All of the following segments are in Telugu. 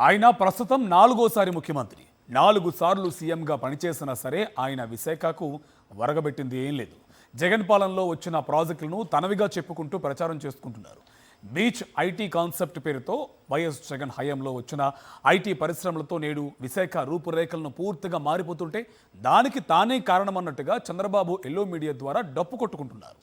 ఆయన ప్రస్తుతం 4వ ముఖ్యమంత్రి. 4 సార్లు సీఎంగా పనిచేసినా సరే ఆయన విశాఖకు వరగబెట్టింది ఏం లేదు. జగన్ పాలనలో వచ్చిన ప్రాజెక్టులను తనవిగా చెప్పుకుంటూ ప్రచారం చేసుకుంటున్నారు. బీచ్ ఐటీ కాన్సెప్ట్ పేరుతో వైఎస్ జగన్ హయాంలో వచ్చిన ఐటీ పరిశ్రమలతో నేడు విశాఖ రూపురేఖలను పూర్తిగా మారిపోతుంటే దానికి తానే కారణమన్నట్టుగా చంద్రబాబు ఎల్లో మీడియా ద్వారా డప్పు కొట్టుకుంటున్నారు.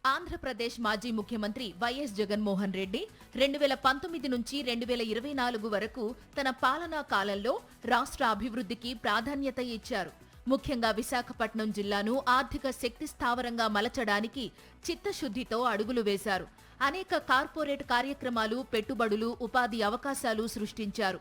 ఆంధ్రప్రదేశ్ మాజీ ముఖ్యమంత్రి వైఎస్ జగన్మోహన్ రెడ్డి 2019 నుంచి 2024 వరకు తన పాలనా కాలంలో రాష్ట్ర అభివృద్ధికి ప్రాధాన్యత ఇచ్చారు. ముఖ్యంగా విశాఖపట్నం జిల్లాను ఆర్థిక శక్తి స్థావరంగా మలచడానికి చిత్తశుద్ధితో అడుగులు వేశారు. అనేక కార్పొరేట్ కార్యక్రమాలు, పెట్టుబడులు, ఉపాధి అవకాశాలు సృష్టించారు.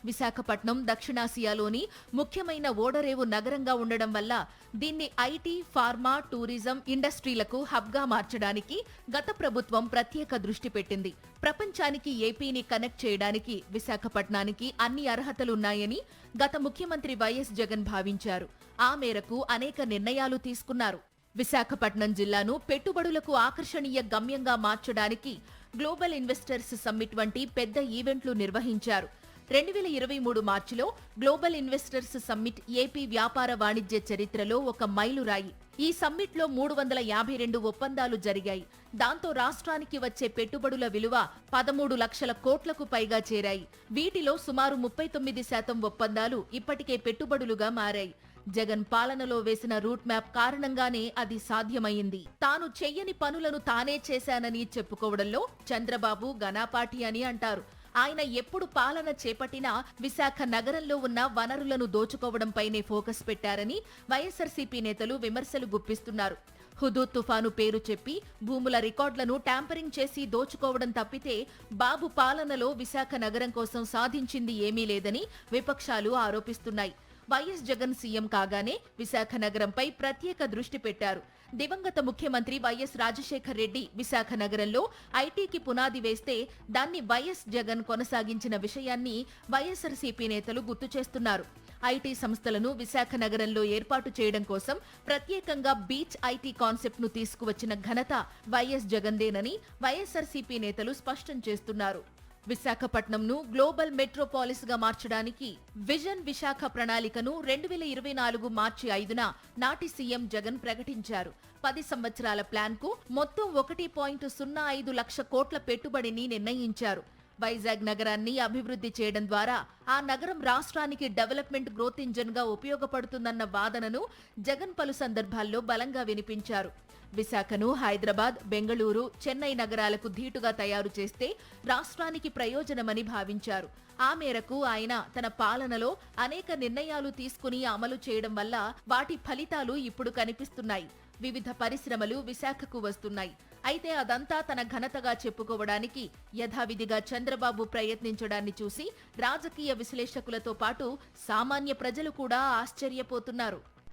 విశాఖపట్నం దక్షిణాసియాలోని ముఖ్యమైన ఓడరేవు నగరంగా ఉండడం వల్ల దీన్ని ఐటీ, ఫార్మా, టూరిజం ఇండస్ట్రీలకు హబ్గా మార్చడానికి గత ప్రభుత్వం ప్రత్యేక దృష్టి పెట్టింది. ప్రపంచానికి ఏపీని కనెక్ట్ చేయడానికి విశాఖపట్నానికి అన్ని అర్హతలున్నాయని గత ముఖ్యమంత్రి వైఎస్ జగన్ భావించారు. ఆ మేరకు అనేక నిర్ణయాలు తీసుకున్నారు. విశాఖపట్నం జిల్లాను పెట్టుబడులకు ఆకర్షణీయ గమ్యంగా మార్చడానికి గ్లోబల్ ఇన్వెస్టర్స్ సమ్మిట్ వంటి పెద్ద ఈవెంట్లు నిర్వహించారు. 2023 మార్చిలో గ్లోబల్ ఇన్వెస్టర్స్ సమ్మిట్ ఏపీ వ్యాపార వాణిజ్య చరిత్రలో ఒక మైలురాయి. ఈ సమ్మిట్లో 352 ఒప్పందాలు జరిగాయి. దాంతో రాష్ట్రానికి వచ్చే పెట్టుబడుల విలువ 13 లక్షల కోట్లకు పైగా చేరాయి. వీటిలో సుమారు 39% ఒప్పందాలు ఇప్పటికే పెట్టుబడులుగా మారాయి. జగన్ పాలనలో వేసిన రూట్ మ్యాప్ కారణంగానే అది సాధ్యమైంది. తాను చెయ్యని పనులను తానే చేశానని చెప్పుకోవడంలో చంద్రబాబు ఘనాపాఠి అని అంటారు. ఆయన ఎప్పుడు పాలన చేపట్టినా విశాఖ నగరంలో ఉన్న వనరులను దోచుకోవడంపైనే ఫోకస్ పెట్టారని వైఎస్ఆర్సీపీ నేతలు విమర్శలు గుప్పిస్తున్నారు. హుదూద్ తుఫాను పేరు చెప్పి భూముల రికార్డులను ట్యాంపరింగ్ చేసి దోచుకోవడం తప్పితే బాబు పాలనలో విశాఖ నగరం కోసం సాధించింది ఏమీ లేదని విపక్షాలు ఆరోపిస్తున్నాయి. వైఎస్ జగన్ సీఎం కాగానే విశాఖ నగరంపై ప్రత్యేక దృష్టి పెట్టారు. దివంగత ముఖ్యమంత్రి వైఎస్ రాజశేఖర్ రెడ్డి విశాఖ నగరంలో ఐటీకి పునాది వేస్తే దాన్ని వైఎస్ జగన్ కొనసాగించిన విషయాన్ని వైఎస్ఆర్సీపీ నేతలు గుర్తు చేస్తున్నారు. ఐటీ సంస్థలను విశాఖ నగరంలో ఏర్పాటు చేయడం కోసం ప్రత్యేకంగా బీచ్ ఐటీ కాన్సెప్ట్ ను తీసుకువచ్చిన ఘనత వైఎస్ జగన్దేనని వైఎస్ఆర్సీపీ నేతలు స్పష్టం చేస్తున్నారు. విశాఖపట్నంను గ్లోబల్ మెట్రోపాలిస్ గా మార్చడానికి విజన్ విశాఖ ప్రణాళికను 2024 మార్చి 5న నాటి సీఎం జగన్ ప్రకటించారు. 10 సంవత్సరాల ప్లాన్ కు మొత్తం 1.05 లక్ష కోట్ల పెట్టుబడిని నిర్ణయించారు. వైజాగ్ నగరాన్ని అభివృద్ధి చేయడం ద్వారా ఆ నగరం రాష్ట్రానికి డెవలప్మెంట్ గ్రోత్ ఇంజన్ గా ఉపయోగపడుతుందన్న వాదనను జగన్ పలు సందర్భాల్లో బలంగా వినిపించారు. విశాఖను హైదరాబాద్, బెంగళూరు, చెన్నై నగరాలకు ధీటుగా తయారు చేస్తే రాష్ట్రానికి ప్రయోజనమని భావించారు. ఆ మేరకు ఆయన తన పాలనలో అనేక నిర్ణయాలు తీసుకుని అమలు చేయడం వల్ల వాటి ఫలితాలు ఇప్పుడు కనిపిస్తున్నాయి. వివిధ పరిశ్రమలు విశాఖకు వస్తున్నాయి. అయితే అదంతా తన ఘనతగా చెప్పుకోవడానికి యథావిధిగా చంద్రబాబు ప్రయత్నించడాన్ని చూసి రాజకీయ విశ్లేషకులతో పాటు సామాన్య ప్రజలు కూడా ఆశ్చర్యపోతున్నారు.